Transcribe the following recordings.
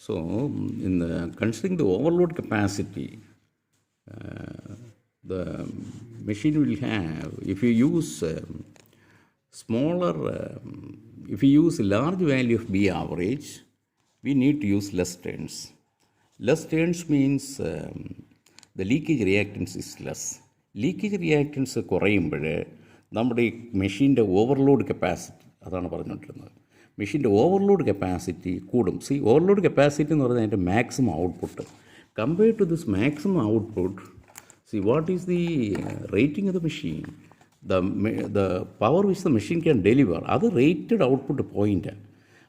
So, considering the overload capacity, the machine will have, if you use if you use a large value of B average, we need to use less turns. Less turns means the leakage reactance is less. Leakage reactance കുറയുമ്പോൾ നമ്മുടെ ഈ മെഷീൻ്റെ overload capacity, അതാണ് പറഞ്ഞുകൊണ്ടിരുന്നത്, മെഷീൻ്റെ overload capacity കൂടും. Overload capacity എന്ന് പറഞ്ഞാൽ അതിൻ്റെ maximum output. Compared to this maximum output, what is the rating of the machine, the power which the machine can deliver, അത് റേറ്റഡ് ഔട്ട്പുട്ട് പോയിൻ്റാണ്.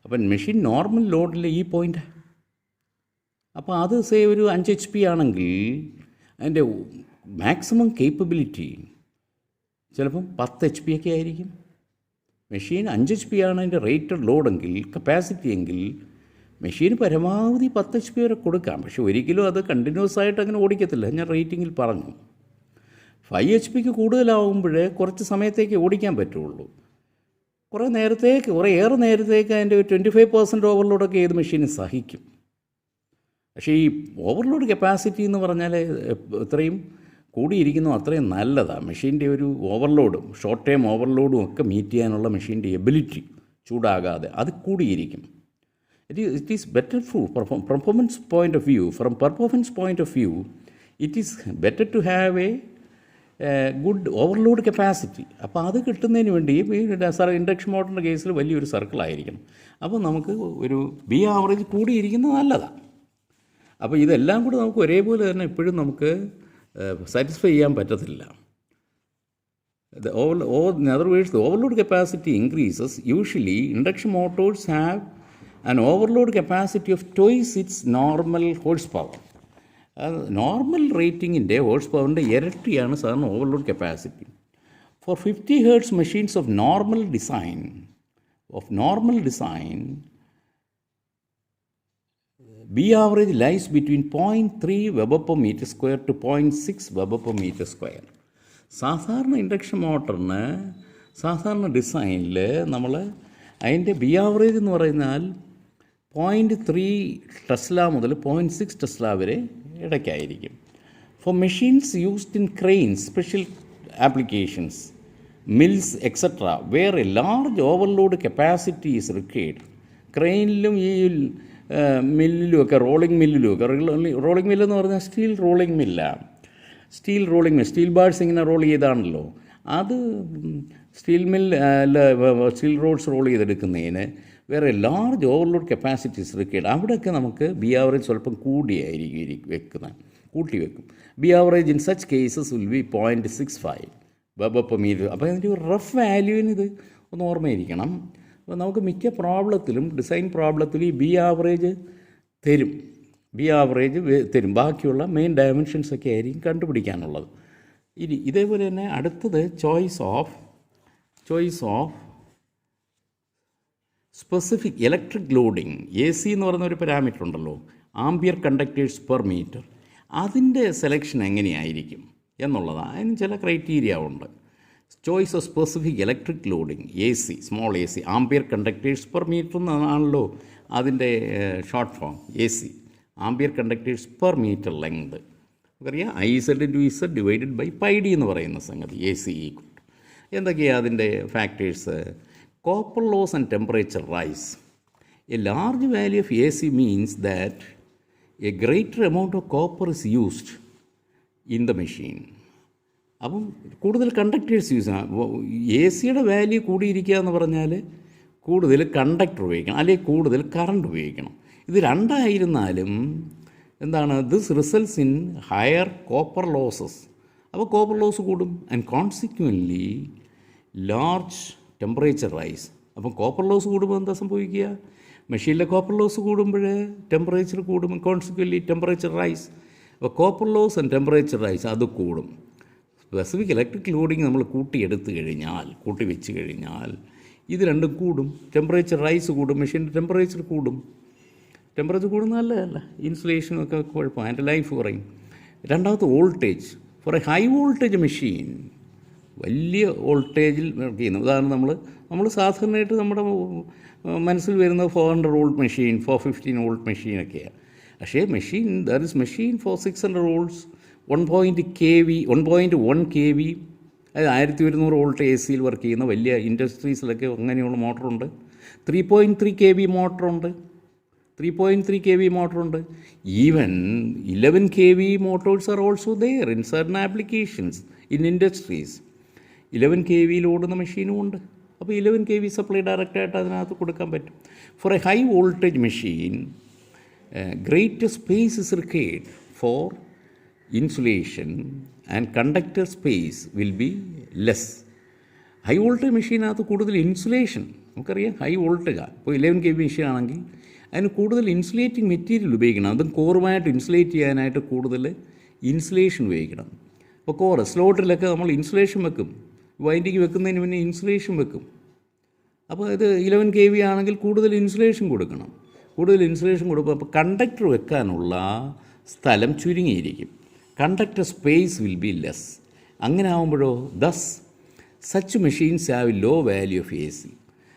അപ്പം മെഷീൻ നോർമൽ ലോഡിൽ ഈ പോയിൻ്റ്, അപ്പോൾ അത് ഒരു 5 HP ആണെങ്കിൽ അതിൻ്റെ മാക്സിമം കേപ്പബിലിറ്റി ചിലപ്പം 10 HP ഒക്കെ ആയിരിക്കും. മെഷീൻ 5 HP ആണ് അതിൻ്റെ റേറ്റഡ് ലോഡെങ്കിൽ, കപ്പാസിറ്റി എങ്കിൽ മെഷീന് പരമാവധി 10 HP വരെ കൊടുക്കാം. പക്ഷെ ഒരിക്കലും അത് കണ്ടിന്യൂസ് ആയിട്ട് അങ്ങനെ ഓടിക്കത്തില്ല. ഞാൻ റേറ്റിങ്ങിൽ പറഞ്ഞു 5 HP കൂടുതലാവുമ്പോൾ കുറച്ച് സമയത്തേക്ക് ഓടിക്കാൻ പറ്റുള്ളൂ. കുറേയേറെ നേരത്തേക്ക് അതിൻ്റെ 25% ഓവർലോഡൊക്കെ ഏത് മെഷീനും സഹിക്കും. പക്ഷേ ഈ ഓവർലോഡ് കപ്പാസിറ്റി എന്ന് പറഞ്ഞാൽ എത്രയും കൂടിയിരിക്കുന്നു അത്രയും നല്ലതാണ്. മെഷീൻ്റെ ഒരു ഓവർലോഡും ഷോർട്ട് ടൈം ഓവർലോഡും ഒക്കെ മീറ്റ് ചെയ്യാനുള്ള മെഷീൻ്റെ എബിലിറ്റി ചൂടാകാതെ അത് കൂടിയിരിക്കും. It is better from performance point of view it is better to have a good overload capacity. അപ്പോൾ അത് കിട്ടുന്നതിന് വേണ്ടി ഇൻഡക്ഷൻ മോട്ടറിൻ്റെ കേസിൽ വലിയൊരു സർക്കിളായിരിക്കണം. അപ്പോൾ നമുക്ക് ഒരു ബി ആവറേജ് കൂടിയിരിക്കുന്നത് നല്ലതാണ്. അപ്പോൾ ഇതെല്ലാം കൂടെ നമുക്ക് ഒരേപോലെ തന്നെ എപ്പോഴും നമുക്ക് സാറ്റിസ്ഫൈ ചെയ്യാൻ പറ്റത്തില്ല. In other words, the overload capacity increases. Usually, induction motors have an overload capacity of twice its normal horsepower. Normal റേറ്റിങ്ങിൻ്റെ ഹോഴ്സ് പവറിൻ്റെ ഇരട്ടിയാണ് സാധാരണ overload capacity. For 50 Hz machines of normal design B average lies between 0.3 Weber per meter square to 0.6 Weber per meter square. സാധാരണ induction മോട്ടറിന് സാധാരണ ഡിസൈനിൽ നമ്മൾ അതിൻ്റെ B average എന്ന് പറയുന്നാൽ 0.3 ടെസ്ല മുതൽ 0.6 ടെസ്ല വരെ ഇടയ്ക്കായിരിക്കും. For machines used in cranes, special applications, mills etcetera where a large overload capacity is required. ക്രെയിനിലും ഈ മില്ലിലുമൊക്കെ, റോളിംഗ് മില്ലെന്ന് പറഞ്ഞാൽ സ്റ്റീൽ ബാർസ് ഇങ്ങനെ റോൾ ചെയ്താണല്ലോ, അത് സ്റ്റീൽ റോഡ്സ് റോൾ ചെയ്തെടുക്കുന്നതിന് വേറെ ലാർജ് ഓവർലോഡ് കപ്പാസിറ്റീസ് റിക്വയർഡ്. അവിടെയൊക്കെ നമുക്ക് ബി ആവറേജ് സ്വല്പം കൂട്ടി വെക്കും. B average in such cases will be 0.65 weber per metre. അപ്പോൾ അതിൻ്റെ ഒരു റഫ് വാല്യൂവിന് ഇത് ഒന്ന് ഓർമ്മയിരിക്കണം. അപ്പോൾ നമുക്ക് മിക്ക ഡിസൈൻ പ്രോബ്ലത്തിലും ഈ ബി ആവറേജ് തരും. ബാക്കിയുള്ള മെയിൻ ഡയമെൻഷൻസൊക്കെ ആയിരിക്കും കണ്ടുപിടിക്കാനുള്ളത്. ഇതേപോലെ തന്നെ അടുത്തത് choice of specific electric loading, AC എന്ന് പറയുന്ന ഒരു പാരാമീറ്റർ ഉണ്ടല്ലോ, ആംപിയർ കണ്ടക്ടേഴ്സ് പെർ മീറ്റർ. അതിൻ്റെ സെലക്ഷൻ എങ്ങനെയായിരിക്കും എന്നുള്ളതാണ്. അതിന് ചില ക്രൈറ്റീരിയ ഉണ്ട്. Choice of specific electric loading, AC, small AC, ampere conductors per metre എന്നാണല്ലോ അതിൻ്റെ short form. AC, ampere conductors per metre length. നമുക്കറിയാം IZ/Z ഡിവൈഡഡ് ബൈ πD എന്ന് പറയുന്ന സംഗതി AC ഈക്വൽ. എന്തൊക്കെയാണ് അതിൻ്റെ factors? Copper loss and temperature rise. A large value of AC means that a greater amount of copper is used in the machine. അപ്പം കൂടുതൽ conductors use ചെയ്യണം. AC-യുടെ value കൂടിയിരിക്കുക എന്ന് പറഞ്ഞാൽ കൂടുതൽ കണ്ടക്ടർ ഉപയോഗിക്കണം, അല്ലെങ്കിൽ കൂടുതൽ കറണ്ട് ഉപയോഗിക്കണം. ഇത് രണ്ടായിരുന്നാലും this results in higher copper losses. അപ്പോൾ കോപ്പർ ലോസ് കൂടും. And consequently large temperature rise. അപ്പം കോപ്പർ ലോസ് കൂടുമ്പോൾ എന്താ സംഭവിക്കുക? മെഷീനിലെ കോപ്പർ ലോസ് കൂടുമ്പോൾ ടെമ്പറേച്ചർ കൂടും. Consequently temperature rise. അപ്പോൾ copper loss and temperature rise അത് കൂടും. സ്പെസിഫിക് ഇലക്ട്രിക് ലോഡിങ് നമ്മൾ കൂട്ടി വെച്ച് കഴിഞ്ഞാൽ ഇത് രണ്ടും കൂടും. ടെമ്പറേച്ചർ റൈസ് കൂടും, മെഷീൻ്റെ ടെമ്പറേച്ചർ കൂടും. ടെമ്പറേച്ചർ കൂടുന്ന നല്ലതല്ല, ഇൻസുലേഷനൊക്കെ കുഴപ്പമാണ്, അതിൻ്റെ ലൈഫ് കുറയും. രണ്ടാമത്തെ voltage. For a high voltage machine, വലിയ വോൾട്ടേജിൽ വർക്ക് ചെയ്യുന്നു. ഉദാഹരണം നമ്മൾ നമ്മൾ സാധാരണയായിട്ട് നമ്മുടെ മനസ്സിൽ വരുന്ന 400 വോൾട്ട് മെഷീൻ, 415 വോൾട്ട് മെഷീനൊക്കെയാണ്. പക്ഷേ there is machine for 600 volts, 1.1 kV, അതായത് 1200 വോൾട്ട് എ സിയിൽ വർക്ക് ചെയ്യുന്ന വലിയ ഇൻഡസ്ട്രീസിലൊക്കെ അങ്ങനെയുള്ള മോട്ടറുണ്ട്. 3.3 kV മോട്ടറുണ്ട്. 3.3 kV മോട്ടറുണ്ട്. Even 11 kV motors are also there in certain applications in industries. 11 kVയിൽ ഓടുന്ന മെഷീനും ഉണ്ട്. അപ്പോൾ 11 kV സപ്ലൈ ഡയറക്റ്റായിട്ട് അതിനകത്ത് കൊടുക്കാൻ പറ്റും. For a high voltage machine, greater space is required for insulation and conductor space will be less. High voltage മെഷീനകത്ത് കൂടുതൽ ഇൻസുലേഷൻ, നമുക്കറിയാം ഹൈ വോൾട്ടേജാണ്. ഇപ്പോൾ 11 kV മെഷീൻ ആണെങ്കിൽ അതിന് കൂടുതൽ ഇൻസുലേറ്റിംഗ് മെറ്റീരിയൽ ഉപയോഗിക്കണം. അതും കോറുമായിട്ട് ഇൻസുലേറ്റ് ചെയ്യാനായിട്ട് കൂടുതൽ ഇൻസുലേഷൻ ഉപയോഗിക്കണം. ഇപ്പോൾ കോറ് സ്ലോട്ടിലൊക്കെ നമ്മൾ ഇൻസുലേഷൻ വെക്കും, വൈൻഡിങ് വെക്കുന്നതിന് മുന്നേ ഇൻസുലേഷൻ വെക്കും. അപ്പോൾ ഇത് 11 kV ആണെങ്കിൽ കൂടുതൽ ഇൻസുലേഷൻ കൊടുക്കണം. കൂടുതൽ ഇൻസുലേഷൻ കൊടുക്കും. അപ്പോൾ കണ്ടക്ടർ വെക്കാനുള്ള സ്ഥലം ചുരുങ്ങിയിരിക്കും. Conductor space will be less. അങ്ങനെ ആകുമ്പോഴോ such machines have low value of A C.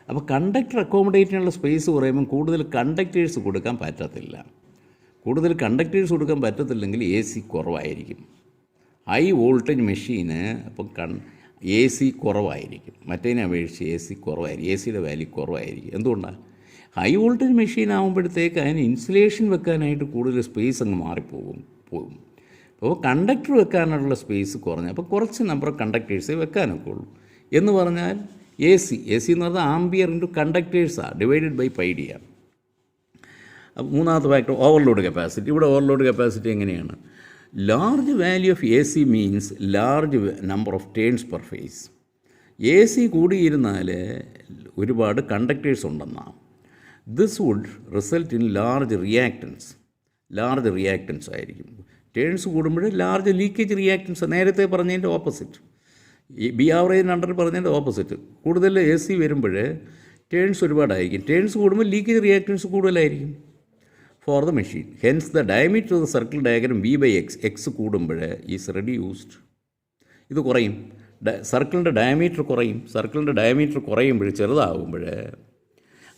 അപ്പോൾ കണ്ടക്ടർ അക്കോമഡേറ്റ് ചെയ്യാനുള്ള സ്പേസ് കുറയുമ്പം കൂടുതൽ കണ്ടക്ടേഴ്സ് കൊടുക്കാൻ പറ്റത്തില്ല. കൂടുതൽ കണ്ടക്ടേഴ്സ് കൊടുക്കാൻ പറ്റത്തില്ലെങ്കിൽ എ സി കുറവായിരിക്കും. ഹൈ വോൾട്ടേജ് മെഷീന് അപ്പം എ സി കുറവായിരിക്കും. മറ്റേതിനെ അപേക്ഷിച്ച് എ സി കുറവായിരിക്കും. എ സിയുടെ വാല്യൂ കുറവായിരിക്കും. എന്തുകൊണ്ടാണ്? ഹൈ വോൾട്ടേജ് മെഷീൻ ആകുമ്പോഴത്തേക്ക് അതിന് ഇൻസുലേഷൻ വെക്കാനായിട്ട് കൂടുതൽ സ്പേസ് അങ്ങ് മാറിപ്പോകും. അപ്പോൾ കണ്ടക്ടർ വെക്കാനുള്ള സ്പേസ് കുറഞ്ഞു. അപ്പോൾ കുറച്ച് നമ്പർ ഓഫ് കണ്ടക്ടേഴ്സേ വെക്കാനൊക്കെ ഉള്ളൂ. എന്ന് പറഞ്ഞാൽ എ സി എന്ന് പറഞ്ഞാൽ ആംബിയർ ഇൻറ്റു കണ്ടക്ടേഴ്സാണ് ഡിവൈഡഡ് ബൈ പൈഡി ആണ്. അപ്പോൾ മൂന്നാമത്തെ ഫാക്ടർ ഓവർലോഡ് കപ്പാസിറ്റി. ഇവിടെ ഓവർലോഡ് കപ്പാസിറ്റി എങ്ങനെയാണ്? Large value of A C means large number of turns per phase. A C കൂടിയിരുന്നാൽ ഒരുപാട് കണ്ടക്ടേഴ്സ് ഉണ്ടെന്നാണ്. This would result in large reactance ആയിരിക്കും. ടേൺസ് കൂടുമ്പോൾ ലാർജ് ലീക്കേജ് റിയാക്ടൻസ്. നേരത്തെ പറഞ്ഞതിൻ്റെ ഓപ്പോസിറ്റ്, ഈ ബി ആവറേജിന് അണ്ടർ പറഞ്ഞതിൻ്റെ ഓപ്പോസിറ്റ്. കൂടുതൽ എ സി വരുമ്പോൾ ടേൺസ് ഒരുപാടായിരിക്കും. ടേൺസ് കൂടുമ്പോൾ ലീക്കേജ് റിയാക്ടൻസ് കൂടുതലായിരിക്കും for the machine. Hence the diameter of the circle diagram V/X കൂടുമ്പോൾ ഈസ് റെഡ്യൂസ്ഡ്. ഇത് കുറയും. സർക്കിളിൻ്റെ ഡയമീറ്റർ കുറയും. സർക്കിളിൻ്റെ ഡയമീറ്റർ കുറയുമ്പോൾ, ചെറുതാകുമ്പോൾ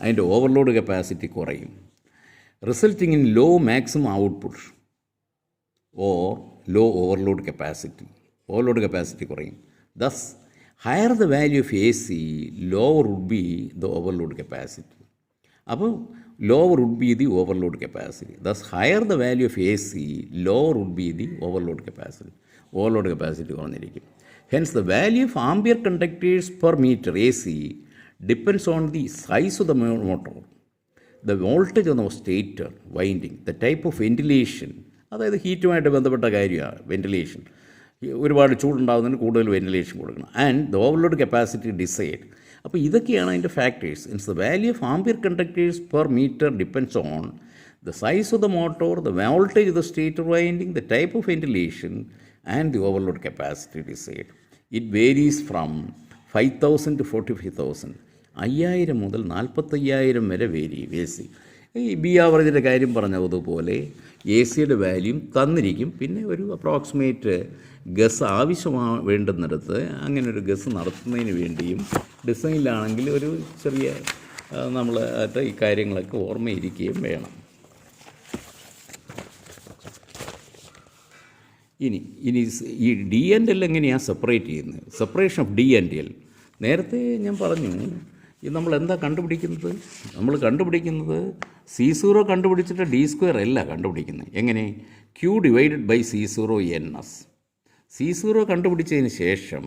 അതിൻ്റെ ഓവർലോഡ് കപ്പാസിറ്റി കുറയും. Resulting in low maximum output or low overload capacity. Overload capacity കുറയും. Thus higher the value of A C, lower would be the overload capacity. അപ്പോൾ lower would be the overload capacity. Thus higher the value of A C, lower would be the overload capacity. Overload capacity കുറഞ്ഞിരിക്കും. Hence the value of ampere conductors per metre A C depends on the size of the motor, the voltage of the stator winding, the type of ventilation. അതായത് ഹീറ്റുമായിട്ട് ബന്ധപ്പെട്ട കാര്യമാണ് ventilation. ഒരുപാട് ചൂടുണ്ടാകുന്നതിന് കൂടുതൽ ventilation കൊടുക്കണം. And the overload capacity decide. അപ്പോൾ ഇതൊക്കെയാണ് അതിൻ്റെ factors. Hence the value of ampere conductors per metre depends on the size of the motor, the voltage of the stator winding, the type of ventilation and the overload capacity decide. It varies from 5,000 to 45,000. 5,000 മുതൽ 45,000 വരെ vary A C. ഈ B ആവറേജിൻ്റെ കാര്യം പറഞ്ഞതുപോലെ A സിയുടെ വാല്യൂം തന്നിരിക്കും. പിന്നെ ഒരു അപ്രോക്സിമേറ്റ് ഗസ് വേണ്ടുന്നിടത്ത് അങ്ങനെ ഒരു ഗസ് നടത്തുന്നതിന് വേണ്ടിയും ഡിസൈനിലാണെങ്കിൽ ഒരു ചെറിയ നമ്മൾ ഈ കാര്യങ്ങളൊക്കെ ഓർമ്മയിരിക്കുകയും വേണം. ഇനി ഈ D&L എങ്ങനെയാണ് സെപ്പറേറ്റ് ചെയ്യുന്നത്? സെപ്പറേഷൻ ഓഫ് D&L നേരത്തെ ഞാൻ പറഞ്ഞു. ഇത് നമ്മൾ എന്താ കണ്ടുപിടിക്കുന്നത്? നമ്മൾ കണ്ടുപിടിക്കുന്നത് C0 കണ്ടുപിടിച്ചിട്ട് D² അല്ല കണ്ടുപിടിക്കുന്നത്. എങ്ങനെ? Q divided by C0 NS. C0 കണ്ടുപിടിച്ചതിന് ശേഷം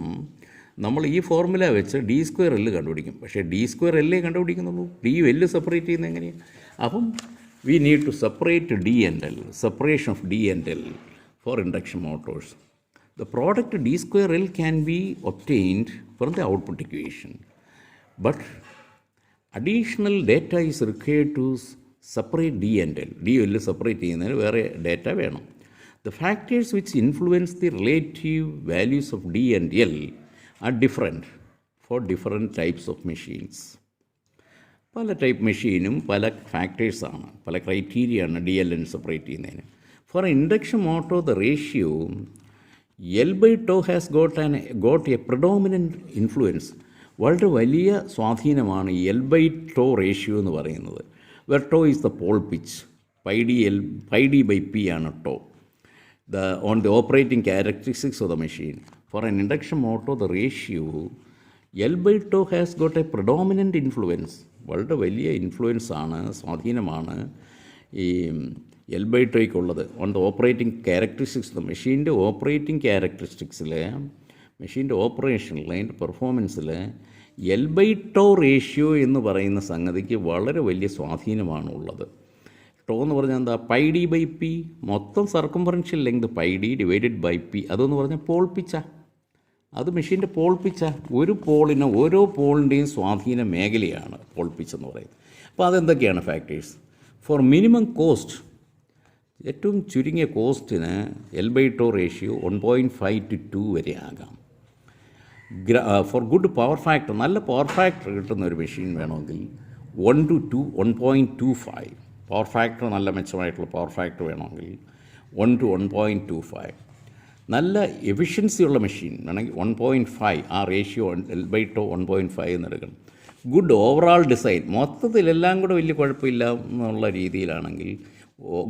നമ്മൾ ഈ ഫോർമുല വെച്ച് D²L കണ്ടുപിടിക്കും. പക്ഷേ D²L കണ്ടുപിടിക്കുന്നുള്ളൂ. DL സെപ്പറേറ്റ് ചെയ്യുന്നത് എങ്ങനെയാണ്? അപ്പം we need to separate D&L. Separation of D&L for induction motors. The product D²L can be obtained from the output equation, but additional data is required to separate D&L. DL separate ചെയ്യുന്നതിന് വേറെ data വേണം. The factors which influence the relative values of D&L are different for different types of machines. പല type മെഷീനും പല ഫാക്ടേഴ്സാണ്, പല ക്രൈറ്റീരിയയാണ് DL separate ചെയ്യുന്നതിന്. For an induction motor, the ratio L/τ has got a predominant influence വളരെ വലിയ സ്വാധീനമാണ് ഈ L by tau ratio എന്ന് പറയുന്നത്. Where tau is the pole pitch, pi D by P ആണ് tau. On the operating characteristics of the machine. For an induction motor, the ratio L by tau has got a predominant influence. വളരെ വലിയ influence ആണ്, സ്വാധീനമാണ് ഈ L by ടോയ്ക്കുള്ളത്. On the operating characteristics, മെഷീൻ്റെ ഓപ്പറേറ്റിംഗ് ക്യാരക്ടറിസ്റ്റിക്സിൽ, മെഷീൻ്റെ ഓപ്പറേഷനിൽ, അതിൻ്റെ പെർഫോമൻസിൽ എൽ ബൈ ടോ റേഷ്യോ എന്ന് പറയുന്ന സംഗതിക്ക് വളരെ വലിയ സ്വാധീനമാണ് ഉള്ളത്. ടോ എന്ന് പറഞ്ഞാൽ എന്താ? പൈ ഡി ബൈ പി, മൊത്തം circumferential length pi D divided by P. അതെന്ന് പറഞ്ഞാൽ പോൾ പിച്ചാ, അത് മെഷീൻ്റെ പോൾ പിച്ചാ. ഒരു പോളിന്, ഓരോ പോളിൻ്റെയും സ്വാധീന മേഖലയാണ് പോൾ പിച്ച് എന്ന് പറയുന്നത്. അപ്പോൾ അതെന്തൊക്കെയാണ് ഫാക്ടേഴ്സ്? ഫോർ മിനിമം കോസ്റ്റ്, ഏറ്റവും ചുരുങ്ങിയ കോസ്റ്റിന് L by tau ratio 1.5 to 2 വരെ ആകാം. ഫോർ ഗുഡ് പവർ ഫാക്ടർ, നല്ല പവർ ഫാക്ടർ കിട്ടുന്ന ഒരു മെഷീൻ വേണമെങ്കിൽ 1 to 2, 1.25. പവർ ഫാക്ടർ, നല്ല മെച്ചമായിട്ടുള്ള പവർ ഫാക്ടർ വേണമെങ്കിൽ 1 to 1.25. നല്ല എഫിഷ്യൻസിയുള്ള മെഷീൻ വേണമെങ്കിൽ 1.5. ആ റേഷ്യോ എൽ ബൈ ടോ 1.5 എന്ന് എടുക്കണം. ഗുഡ് ഓവറാൾ ഡിസൈൻ, മൊത്തത്തിലെല്ലാം കൂടെ വലിയ കുഴപ്പമില്ല എന്നുള്ള രീതിയിലാണെങ്കിൽ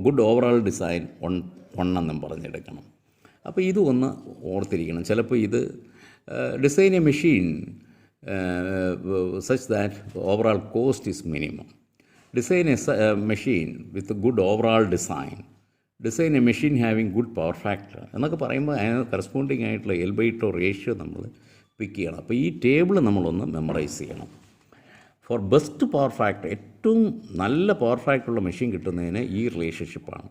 ഗുഡ് ഓവറാൾ ഡിസൈൻ 1 എന്നും പറഞ്ഞെടുക്കണം. അപ്പോൾ ഇത് ഒന്ന് ഓർത്തിരിക്കണം. ചിലപ്പോൾ ഇത് design A machine such that overall cost is minimum. Design a machine with a good overall design. Design a machine having good power factor. എന്നൊക്കെ പറയുമ്പോൾ അതിന് കറസ്പോണ്ടിങ് ആയിട്ടുള്ള എൽ ബൈ ടോ റേഷ്യോ നമ്മൾ പിക്ക് ചെയ്യണം. അപ്പോൾ ഈ ടേബിൾ നമ്മളൊന്ന് മെമ്മറൈസ് ചെയ്യണം. ഫോർ ബെസ്റ്റ് പവർ ഫാക്ടർ, ഏറ്റവും നല്ല പവർ ഫാക്ടറുള്ള മെഷീൻ കിട്ടുന്നതിന് ഈ റിലേഷൻഷിപ്പാണ്.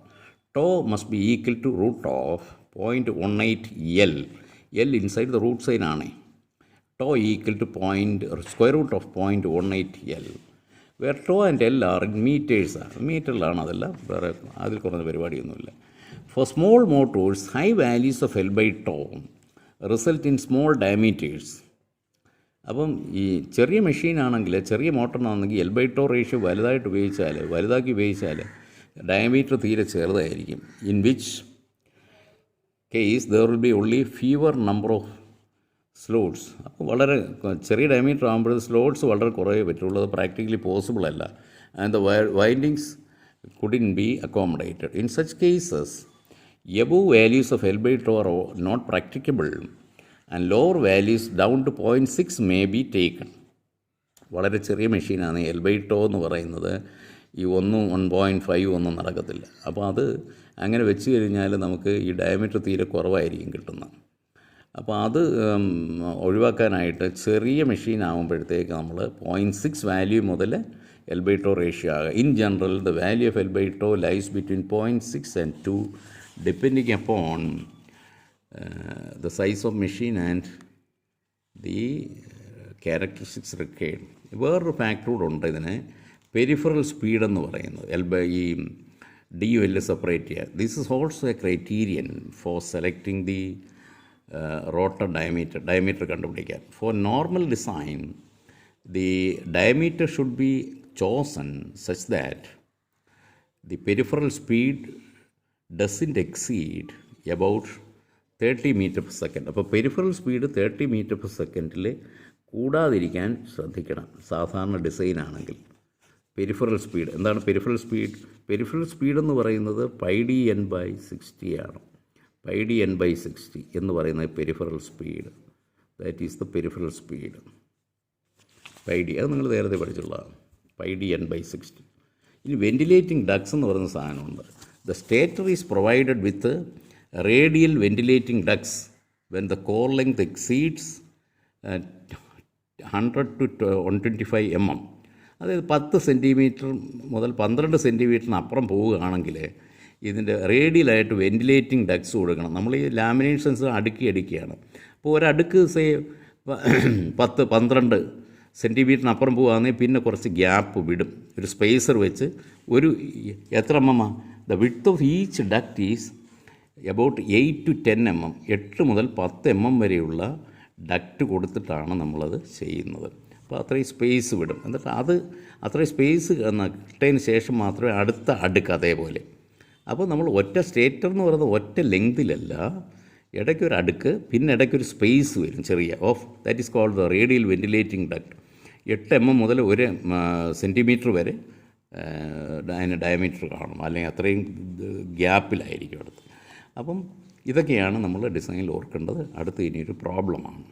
Tau must be equal to root of 0.18 L. L inside the root sign ആണ്. Tau equal to square root of 0.18 L. Where tau and L are in മീറ്റേഴ്സാണ്. മീറ്ററിലാണ് അതെല്ലാം, വേറെ അതിൽ കുറഞ്ഞ പരിപാടിയൊന്നുമില്ല. For small motors, high values of L by tau result in small diameters. അപ്പം ഈ ചെറിയ മെഷീനാണെങ്കിൽ, ചെറിയ മോട്ടറിനാണെങ്കിൽ എൽ ബൈ ടോ റേഷ്യോ വലുതാക്കി ഉപയോഗിച്ചാൽ ഡയമീറ്റർ തീരെ ചെറുതായിരിക്കും. In which case there will be only fever number of slots. അപ്പോൾ വളരെ ചെറിയ ഡയമീറ്റർ ആകുമ്പോൾ സ്ലോട്ട്സ് വളരെ കുറേ പറ്റുള്ളൂ. അത് പ്രാക്ടിക്കലി പോസിബിൾ അല്ല. And the windings couldn't be accommodated. In such cases above values of L by tau are not practicable and lower values down to 0.6 may be taken. വളരെ ചെറിയ മെഷീനാണ് എൽ ബൈ ടോ എന്ന് പറയുന്നത്. ഈ 1.5 ഒന്നും നടക്കത്തില്ല. അപ്പോൾ അത് അങ്ങനെ വെച്ച് കഴിഞ്ഞാൽ നമുക്ക് ഈ ഡയമീറ്റർ തീരെ കുറവായിരിക്കും കിട്ടുന്നത്. അപ്പോൾ അത് ഒഴിവാക്കാനായിട്ട് ചെറിയ മെഷീൻ ആകുമ്പോഴത്തേക്ക് നമ്മൾ 0.6 വാല്യൂ മുതൽ എൽ ബൈ ടോ റേഷ്യോ ആകുക. In general the value of L by tau lies between 0.6 and 2 depending upon the size of machine and the characteristics required. വേറൊരു ഫാക്ടർ കൂടെ ഉണ്ട് ഇതിന്, പെരിഫറൽ സ്പീഡ് എന്ന് പറയുന്നത്. ഈ ഡി യു എൽ സെപ്പറേറ്റ് ചെയ്യുക. This is also a criterion for selecting the rotor diameter കണ്ടുപിടിക്കാൻ. For normal design the diameter should be chosen such that the peripheral speed doesn't exceed about 30 meter per second. അപ്പോൾ peripheral speed 30 meter per second കൂടാതിരിക്കാൻ ശ്രദ്ധിക്കണം സാധാരണ design ആണെങ്കിൽ. Peripheral speed എന്താണ്? Peripheral speed എന്ന് പറയുന്നത് pi D N by 60 ആണ്. Pi D N by 60 എന്ന് പറയുന്നത് peripheral speed. That is the peripheral speed. Pi D, അത് നിങ്ങൾ നേരത്തെ പഠിച്ചുള്ളതാണ്. Pi D N by 60. ഇനി വെൻറ്റിലേറ്റിംഗ് ഡക്സ് എന്ന് പറയുന്ന സാധനമുണ്ട്. The stator is provided with radial ventilating ducts when the core length exceeds 100 to 125 mm. അതായത് 10 സെൻറ്റിമീറ്റർ മുതൽ 12 സെൻറ്റിമീറ്ററിന് അപ്പുറം പോവുകയാണെങ്കിൽ ഇതിൻ്റെ റേഡിയലായിട്ട് വെൻറ്റിലേറ്റിംഗ് ഡക്സ് കൊടുക്കണം. നമ്മൾ ഈ ലാമിനേഷൻസ് അടുക്കിയാണ്. അപ്പോൾ ഒരടുക്ക് 10-12 സെൻറ്റിമീറ്ററിന് അപ്പുറം പോവുകയാണെങ്കിൽ പിന്നെ കുറച്ച് ഗ്യാപ്പ് വിടും. ഒരു സ്പേസർ വെച്ച് എത്ര mm? The width of each duct is about 8 to 10 mm. 8 മുതൽ 10 mm വരെയുള്ള ഡക്റ്റ് കൊടുത്തിട്ടാണ് നമ്മളത് ചെയ്യുന്നത്. അപ്പോൾ അത്രയും സ്പേസ് വിടും. എന്നിട്ട് അത്രയും സ്പേസ് കിട്ടതിന് ശേഷം മാത്രമേ അടുത്ത അടുക്ക് അതേപോലെ. അപ്പോൾ നമ്മൾ ഒറ്റ സ്റ്റേറ്റർ എന്ന് പറയുന്നത് ഒറ്റ ലെങ്തിലല്ല, ഇടയ്ക്കൊരു അടുക്ക്, പിന്നെ ഇടയ്ക്കൊരു സ്പേസ് വരും ചെറിയ that is called the radial ventilating duct. 8 mm മുതൽ 1 സെൻറ്റിമീറ്റർ വരെ അതിന് ഡയമീറ്റർ കാണും, അല്ലെങ്കിൽ അത്രയും ഗ്യാപ്പിലായിരിക്കും അടുത്ത്. അപ്പം ഇതൊക്കെയാണ് നമ്മൾ ഡിസൈനിൽ ഓർക്കേണ്ടത്. അടുത്ത് ഇനിയൊരു പ്രോബ്ലമാണ്.